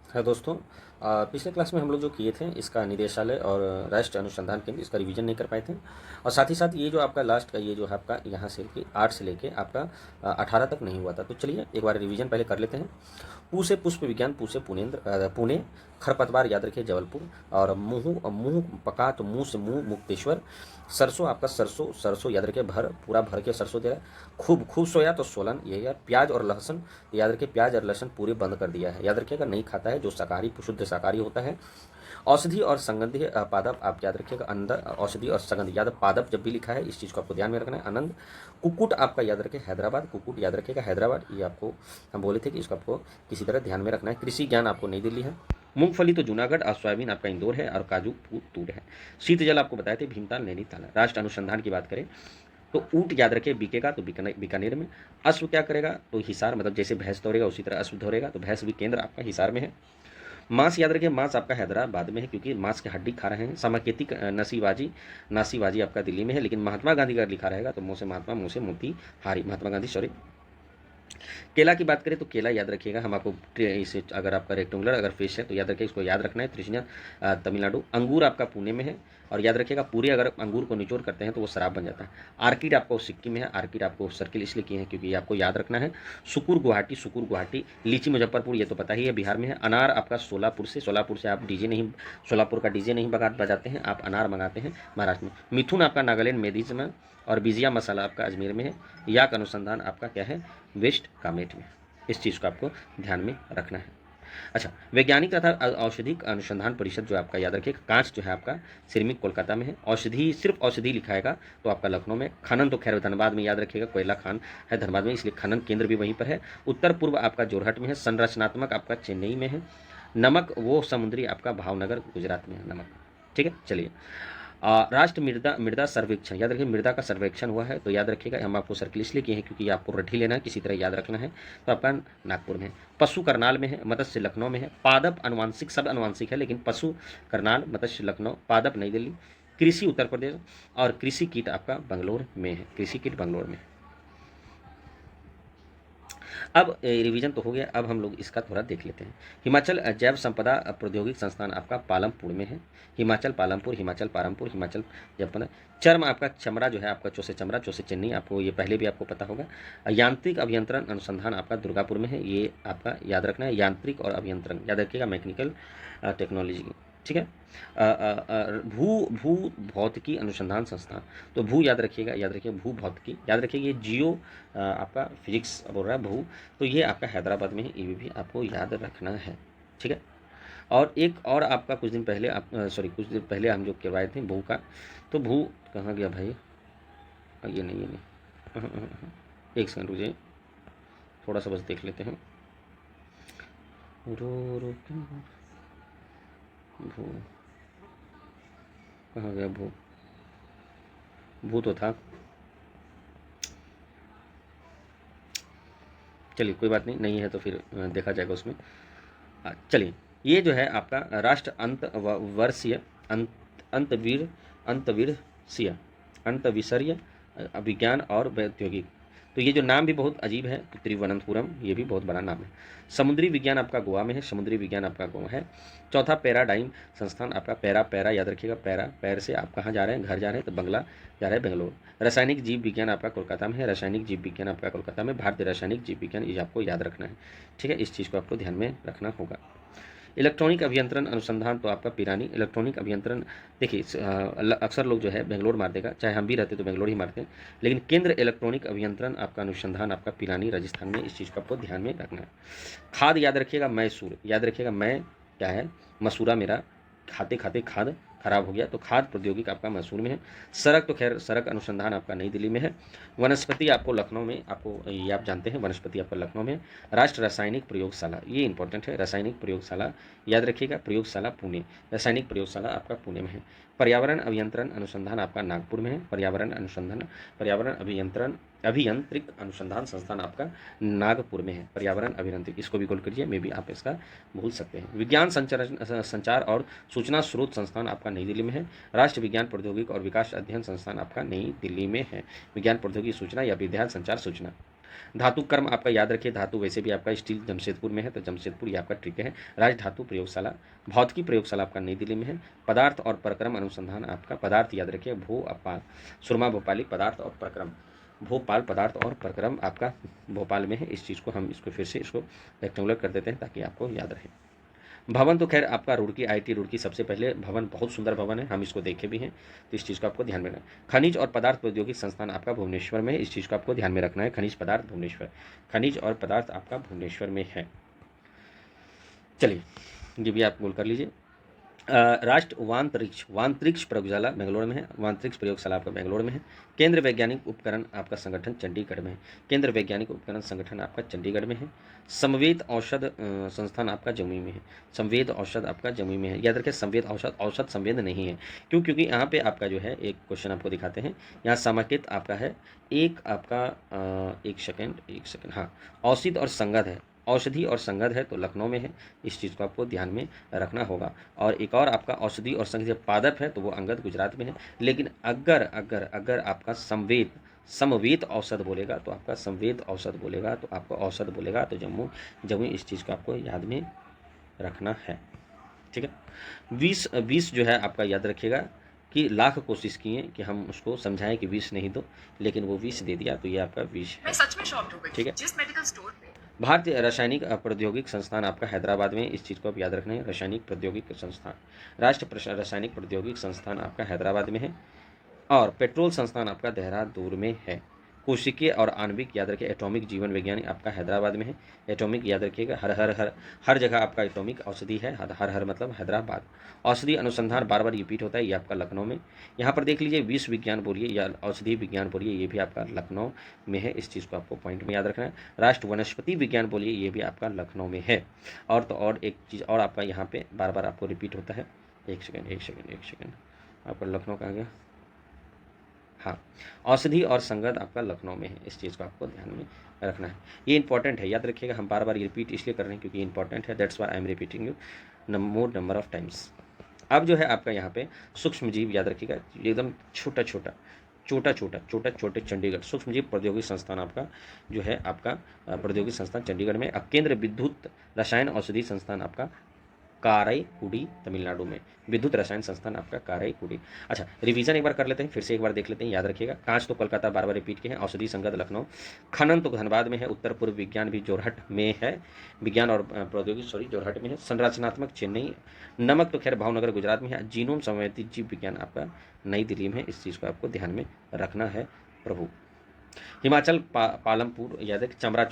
है दोस्तों। पिछले क्लास में हम लोग जो किए थे इसका निदेशालय और राष्ट्रीय अनुसंधान केंद्र इसका रिवीजन नहीं कर पाए थे। और साथ ही साथ ये जो आपका लास्ट का ये जो है आपका यहाँ से कि 8 से लेके आपका 18 तक नहीं हुआ था। तो चलिए एक बार रिवीजन पहले कर लेते हैं। पू से पुष्प विज्ञान, पू से पुणे, खरपतवार याद रखिए जबलपुर, और मुँह मुँह पका तो मुँह से मुँह मुक्तेश्वर। सरसों आपका सरसों सरसों याद रखिए भर, पूरा भर के सरसों दे रहा है। खूब खूब सोया तो सोलन, ये यार। प्याज और लहसुन याद रखिए, प्याज और लहसुन पूरे बंद कर दिया है, याद रखिएगा, नहीं खाता है जो शाकाहारी शुद्ध शाकाहारी होता है। औषधि और संगंधीय पादप आप याद रखिएगा, अंदर औषधि और संगंध याद, पादप जब भी लिखा है इस चीज़ को आपको ध्यान में रखना है। आनंद। कुक्कुट आपका याद रखिए हैदराबाद, कुक्कुट याद रखिएगा हैदराबाद, ये आपको हम बोले थे कि इसको आपको किसी तरह ध्यान में रखना है। कृषि ज्ञान आपको नई दिल्ली है। मूंगफली तो जूनागढ़, और सोयाबीन आपका इंदौर है, और काजू तूर है। शीत जल आपको बताए थे भीमताल नैनीताल है। राष्ट्र अनुसंधान की बात करें तो ऊँट याद रखिए बिकेगा तो बीकानेर में। अश्व क्या करेगा तो हिसार, मतलब जैसे भैंस दौड़ेगा उसी तरह अश्व दौड़ेगा, तो भैंस भी केंद्र आपका हिसार में है। मांस याद रखिए, मांस आपका हैदराबाद में है क्योंकि मांस की हड्डी खा रहे हैं। सामाकेतिक नासीबाजी आपका दिल्ली में है। लेकिन महात्मा गांधी का लिखा रहेगा तो मुँह से महात्मा, मुँह से मोती हारी, महात्मा गांधी सॉरी। केला की बात करें तो केला याद रखिएगा, हम आपको इसे अगर आपका रेक्टेंगुलर अगर फेस है तो याद रखिए, इसको याद रखना है, त्रिशुलिया तमिलनाडु। अंगूर आपका पुणे में है, और याद रखिएगा पूरे अगर अंगूर को निचोड़ करते हैं तो वो शराब बन जाता है। आर्किड आपको सिक्किम में है, आर्किड आपको सर्किल इसलिए किए हैं क्योंकि ये आपको याद रखना है। सुकुर गुवाहाटी। लीची मुजफ्फरपुर, ये तो पता ही है बिहार में है। अनार आपका सोलापुर से आप डीजे नहीं, सोलापुर का डीजे नहीं बजाते हैं, आप अनार मंगाते हैं महाराष्ट्र में। मिथुन आपका नागालैंड मेदिस में, और बिजिया मसाला आपका अजमेर में है। याक अनुसंधान आपका क्या है, वेस्ट कामेट में। इस चीज़ को आपको ध्यान में रखना है। अच्छा, वैज्ञानिक तथा औषधिक अनुसंधान परिषद जो आपका याद रखिए, कांच जो है आपका सिरमिक कोलकाता में है। औषधि सिर्फ औषधि लिखाएगा तो आपका लखनऊ में। खनन तो खैर धनबाद में याद रखिएगा, कोयला खान है धनबाद में, इसलिए खनन केंद्र भी वहीं पर है। उत्तर पूर्व आपका जोरहट में है। संरचनात्मक आपका चेन्नई में है। नमक वो समुद्री आपका भावनगर गुजरात में है नमक। ठीक है, चलिए। राष्ट्र मृदा मृदा सर्वेक्षण याद रखिए, मृदा का सर्वेक्षण हुआ है तो याद रखिएगा, हम आपको सर्किल इसलिए किए हैं क्योंकि ये आपको रट्ठी लेना है, किसी तरह याद रखना है। तो आपका नागपुर में है। पशु करनाल में है। मत्स्य लखनऊ में है। पादप अनुवांशिक, सब अनुवांशिक है लेकिन पशु करनाल, मत्स्य लखनऊ, पादप नई दिल्ली। कृषि उत्तर प्रदेश, और कृषि कीट आपका बंगलोर में है, कृषि कीट बंगलोर में। अब रिवीजन तो हो गया, अब हम लोग इसका थोड़ा देख लेते हैं। हिमाचल जैव संपदा प्रौद्योगिक संस्थान आपका पालमपुर में है। हिमाचल पालमपुर, हिमाचल पालमपुर, हिमाचल जब चर्म आपका चमड़ा जो है आपका चौसे चमड़ा, चौसे चेन्नई, आपको ये पहले भी आपको पता होगा। यांत्रिक अभियंत्रण अनुसंधान आपका दुर्गापुर में है, ये आपका याद रखना है। यांत्रिक और अभियंत्रण याद रखिएगा, मैकेनिकल टेक्नोलॉजी। ठीक है। भू भू भौतिकी अनुसंधान संस्थान, तो भू याद रखिएगा, याद रखिए भू भौतिकी, याद रखिए ये जियो आपका फिजिक्स बोल रहा है भू, तो ये आपका हैदराबाद में है, ये भी आपको याद रखना है। ठीक है। और एक और आपका कुछ दिन पहले आप सॉरी कुछ दिन पहले हम जो करवाए थे भू का, तो भू कहाँ गया भाई, ये नहीं, ये नहीं, एक सेकंड रुकिए, थोड़ा सा बस देख लेते हैं। रो रो भू कहाँ गया, भू भू तो था, चलिए कोई बात नहीं, नहीं है तो फिर देखा जाएगा उसमें। चलिए, ये जो है आपका राष्ट्र अंत वर्षीय अंतवीर अंतवीरसीय अंतविषरीय विज्ञान और औद्योगिक, तो ये जो नाम भी बहुत अजीब है, तिरुवनंतपुरम, ये भी बहुत बड़ा नाम है। समुद्री विज्ञान आपका गोवा में है, समुद्री विज्ञान आपका गोवा है। चौथा पैराडाइम संस्थान आपका, पैरा पैरा याद रखिएगा, पैरा पैर से आप कहाँ जा रहे हैं, घर जा रहे हैं तो बंगला जा रहे हैं बेंगलोर। रासायनिक जीव विज्ञान आपका कोलकाता में है, रासायनिक जीव विज्ञान आपका कोलकाता में। भारतीय रासायनिक जीव विज्ञान, ये आपको याद रखना है। ठीक है, इस चीज़ को आपको ध्यान में रखना होगा। इलेक्ट्रॉनिक अभियंत्रण अनुसंधान तो आपका पिरानी। इलेक्ट्रॉनिक अभियंत्रण देखिए, अक्सर लोग जो है बेंगलोर मार देगा, चाहे हम भी रहते तो बेंगलोर ही मारते हैं, लेकिन केंद्र इलेक्ट्रॉनिक अभियंत्रण आपका अनुसंधान आपका पिरानी राजस्थान में, इस चीज़ को आपको ध्यान में रखना है। खाद याद रखिएगा, मैसूर याद रखिएगा, मैं क्या है मसूरा मेरा, खाते खाते खाद खराब हो गया, तो खाद प्रौद्योगिक आपका मैसूर में है। सड़क तो खैर सड़क अनुसंधान आपका नई दिल्ली में है। वनस्पति आपको लखनऊ में, आपको ये आप जानते हैं, वनस्पति आपका लखनऊ में है। राष्ट्र रासायनिक प्रयोगशाला, ये इंपॉर्टेंट है, रासायनिक प्रयोगशाला याद रखिएगा, प्रयोगशाला पुणे, रासायनिक प्रयोगशाला आपका पुणे में है। पर्यावरण अभियंत्रण अनुसंधान आपका नागपुर में है। पर्यावरण अभियंत्रण अभियंत्रिक अनुसंधान संस्थान आपका नागपुर में है। पर्यावरण अभियंत्रिक, इसको भी गोल करिए, मे भी आप इसका भूल सकते हैं। विज्ञान संचार और सूचना स्रोत संस्थान आपका नई दिल्ली में है। राष्ट्रीय विज्ञान प्रौद्योगिकी और विकास अध्ययन संस्थान आपका नई दिल्ली में है। विज्ञान प्रौद्योगिकी सूचना या विज्ञान संचार सूचना। धातु कर्म आपका याद रखिए, धातु वैसे भी आपका स्टील जमशेदपुर में है, तो जमशेदपुर ये आपका ट्रिक है। राज धातु प्रयोगशाला, भौतिकी प्रयोगशाला आपका नई दिल्ली में है। पदार्थ और प्रक्रम अनुसंधान आपका, पदार्थ याद रखिए भू अपाल, सुरमा भोपाली, पदार्थ और प्रक्रम भोपाल, पदार्थ और प्रक्रम आपका भोपाल में है। इस चीज़ को हम इसको फिर से इसको रेक्टेंगुलर कर देते हैं ताकि आपको याद रहे। भवन तो खैर आपका रुड़की, आईआईटी रुड़की सबसे पहले भवन, बहुत सुंदर भवन है, हम इसको देखे भी हैं, तो इस चीज़ को आपको ध्यान में रखना है। खनिज और पदार्थ प्रौद्योगिक संस्थान आपका भुवनेश्वर में है, इस चीज़ को आपको ध्यान में रखना है। खनिज पदार्थ भुवनेश्वर, खनिज और पदार्थ आपका भुवनेश्वर में है। चलिए ये भी आप गोल कर लीजिए। राष्ट्र वांतरिक्ष प्रयोगशाला बेंगलोर में है, वांतरिक्ष प्रयोगशाला आपका बेंगलोर में है। केंद्र वैज्ञानिक उपकरण आपका संगठन चंडीगढ़ में है, केंद्र वैज्ञानिक उपकरण संगठन आपका चंडीगढ़ में है। संवेद औषध संस्थान आपका जमुई में है, संवेद औषध आपका जमुई में है। याद रखें संवेद औषध संवेद नहीं है, क्यों? क्योंकि यहाँ पे आपका जो है एक क्वेश्चन आपको दिखाते हैं, यहाँ समाकृत आपका है एक आपका एक सेकेंड हाँ, औषध और संगत है, औषधि और संगत है तो लखनऊ में है, इस चीज़ को आपको ध्यान में रखना होगा। और एक और आपका औषधि और संगत पादप है तो वो अंगद गुजरात में है। लेकिन अगर अगर अगर आपका समवेत औषध बोलेगा तो आपका संवेद औषध बोलेगा तो आपको औषध बोलेगा तो जम्मू, इस चीज़ को आपको याद में रखना है। ठीक है। 20 जो है आपका याद रखिएगा कि लाख कोशिश किए कि हम उसको समझाएं कि 20 नहीं दो, लेकिन वो 20 दे दिया, तो ये आपका 20 है। मैं सच में शॉक्ड हो गई। ठीक है। जिस मेडिकल स्टोर पे भारतीय रासायनिक प्रौद्योगिक संस्थान आपका हैदराबाद में, इस चीज़ को आप याद रखना है। रासायनिक प्रौद्योगिक संस्थान, राष्ट्रीय रासायनिक प्रौद्योगिक संस्थान आपका हैदराबाद में है। और पेट्रोल संस्थान आपका देहरादून में है। कोशिकीय और आणविक याद रखिए, एटॉमिक जीवन विज्ञान आपका हैदराबाद में है। एटॉमिक याद रखिएगा, हर जगह आपका एटॉमिक औषधि है, हर मतलब हैदराबाद। औषधि अनुसंधान बार बार रिपीट होता है, ये आपका लखनऊ में। यहाँ पर देख लीजिए, विश्व विज्ञान बोलिए या औषधि विज्ञान बोलिए, ये भी आपका लखनऊ में है, इस चीज़ को आपको पॉइंट में याद रखना है। राष्ट्र वनस्पति विज्ञान बोलिए, ये भी आपका लखनऊ में है। और तो और एक चीज़ और आपका यहाँ पे बार बार आपको रिपीट होता है, एक सेकेंड आपका लखनऊ कहाँ गया? हाँ, औषधि और संगत आपका लखनऊ में है, इस चीज़ को आपको ध्यान में रखना है। ये इंपॉर्टेंट है, याद रखिएगा, हम बार बार रिपीट इसलिए कर रहे हैं क्योंकि इंपॉर्टेंट है, that's why I am repeating you more number of times. अब जो है आपका यहाँ पे सूक्ष्म जीव याद रखिएगा, एकदम छोटे चंडीगढ़ सूक्ष्म जीव प्रौद्योगिक संस्थान आपका जो है आपका प्रौद्योगिक संस्थान चंडीगढ़ में। अब केंद्र विद्युत रसायन औषधि संस्थान आपका काराईकुडी तमिलनाडु में, विद्युत रसायन संस्थान आपका काराईकुडी। अच्छा, रिवीजन एक बार कर लेते हैं, फिर से एक बार देख लेते हैं, याद रखिएगा। कांच तो कोलकाता बार बार रिपीट के हैं, औषधि संगत लखनऊ। खनन तो धनबाद में है, उत्तर पूर्व विज्ञान भी जोरहट में है, विज्ञान और प्रौद्योगिकी जोरहट में है। संरचनात्मक चेन्नई। नमक तो खैर भावनगर गुजरात में है। जीनोम संवेदित जीव विज्ञान आपका नई दिल्ली में है, इस चीज़ को आपको ध्यान में रखना है प्रभु। हिमाचल पालमपुर याद है, चमरा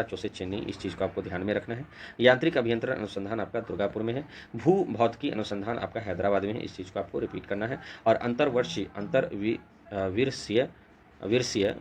चौसे चेन्नई, इस चीज़ को आपको ध्यान में रखना है। यांत्रिक अभियंत्रण अनुसंधान आपका दुर्गापुर में है। भू भौतिकी अनुसंधान आपका हैदराबाद में है, इस चीज़ को आपको रिपीट करना है। और अंतर्विषय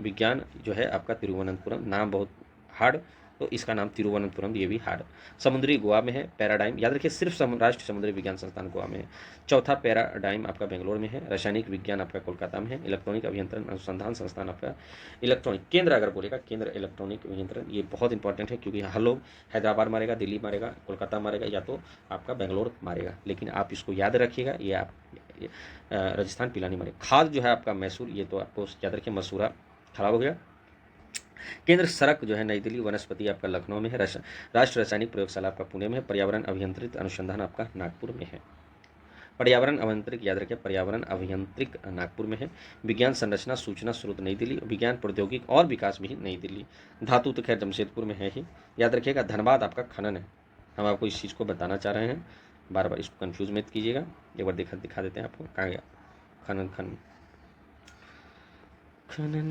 विज्ञान जो है आपका तिरुवनंतपुरम, नाम बहुत हार्ड, तो इसका नाम तिरुवनंतपुरम, ये भी हार्ड। समुद्री गोवा में है। पैराडाइम याद रखिए, सिर्फ राष्ट्रीय समुद्री विज्ञान संस्थान गोवा में है। चौथा पैराडाइम आपका बेंगलोर में है। रासायनिक विज्ञान आपका कोलकाता में है। इलेक्ट्रॉनिक अभियंत्रण अनुसंधान संस्थान आपका इलेक्ट्रॉनिक केंद्र, अगर बोलेगा केंद्र इलेक्ट्रॉनिक अभियंत्रण, ये बहुत इंपॉर्टेंट है क्योंकि हर लोग हैदराबाद मारेगा, दिल्ली मारेगा, कोलकाता मारेगा या तो आपका बेंगलोर मारेगा, लेकिन आप इसको याद रखिएगा, ये आप राजस्थान पिलानी मारेगा। खाद जो है आपका मैसूर, ये तो आपको याद रखिए, मसूरा खराब हो गया। केंद्र सड़क जो है नई दिल्ली। वनस्पति आपका लखनऊ में है। राष्ट्रीय रासायनिक प्रयोगशाला आपका पुणे में है। पर्यावरण अभियंत्रित अनुसंधान आपका नागपुर में है। पर्यावरण अभियंत्रिक याद रखिए, पर्यावरण अभियंत्रिक नागपुर में है। विज्ञान संरचना सूचना स्रोत नई दिल्ली। विज्ञान प्रौद्योगिक और विकास भी नई दिल्ली। धातु तो खैर जमशेदपुर में है ही, याद रखिएगा। धनबाद आपका खनन है, हम आपको इस चीज़ को बताना चाह रहे हैं, बार बार इसको कन्फ्यूज मत कीजिएगा। एक बार दिखा देते हैं आपको, कहाँ गया खनन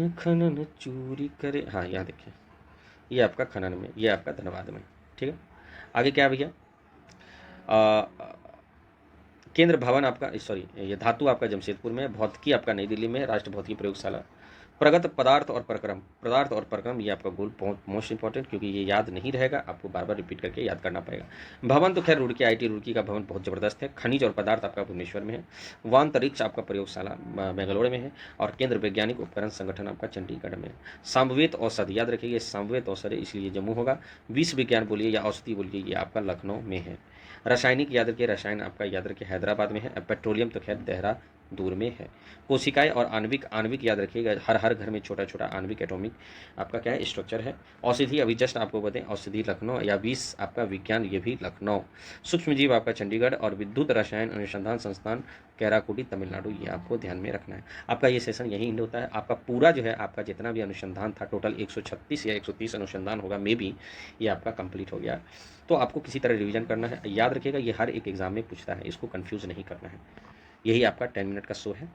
खनन चोरी करे, हाँ यहाँ देखिए, ये आपका खनन में, ये आपका धनबाद में। ठीक है, आगे क्या भैया? केंद्र भवन आपका ये धातु आपका जमशेदपुर में, भौतिकी आपका नई दिल्ली में, राष्ट्रीय भौतिकी प्रयोगशाला। प्रगत पदार्थ और प्रक्रम, ये आपका गोल बहुत मोस्ट इंपॉर्टेंट, क्योंकि ये याद नहीं रहेगा, आपको बार बार रिपीट करके याद करना पड़ेगा। भवन तो खैर रुड़की, आईआईटी रुड़की का भवन बहुत ज़बरदस्त है। खनिज और पदार्थ आपका भुवनेश्वर में है। वांतरिक्ष आपका प्रयोगशाला बेंगलोर में है। और केंद्र वैज्ञानिक उपकरण संगठन आपका चंडीगढ़ में है। सामवेद औषध याद रखिए, सामवेद औषध है इसलिए जम्मू होगा। विश्व विज्ञान बोलिए या औषधि बोलिए, ये आपका लखनऊ में है। रासायनिक याद रखिए, रसायन आपका याद रखिए हैदराबाद में है। पेट्रोलियम तो खैर दूर में है। कोशिकाएं और आणविक आणविक याद रखिएगा, हर हर घर में छोटा छोटा आणविक एटॉमिक आपका क्या है स्ट्रक्चर है। औषधि अभी जस्ट आपको बताएं, औषधि लखनऊ, या विष आपका विज्ञान ये भी लखनऊ। सूक्ष्म जीव आपका चंडीगढ़, और विद्युत रसायन अनुसंधान संस्थान कैराकुटी तमिलनाडु, ये आपको ध्यान में रखना है। आपका ये सेशन यही एंड होता है। आपका पूरा जो है आपका जितना भी अनुसंधान था टोटल 136 या 130 अनुसंधान होगा, मे बी ये आपका कंप्लीट हो गया। तो आपको किसी तरह रिवीजन करना है, याद रखिएगा ये हर एक एग्जाम में पूछता है, इसको कंफ्यूज नहीं करना है। यही आपका 10 मिनट का शो है।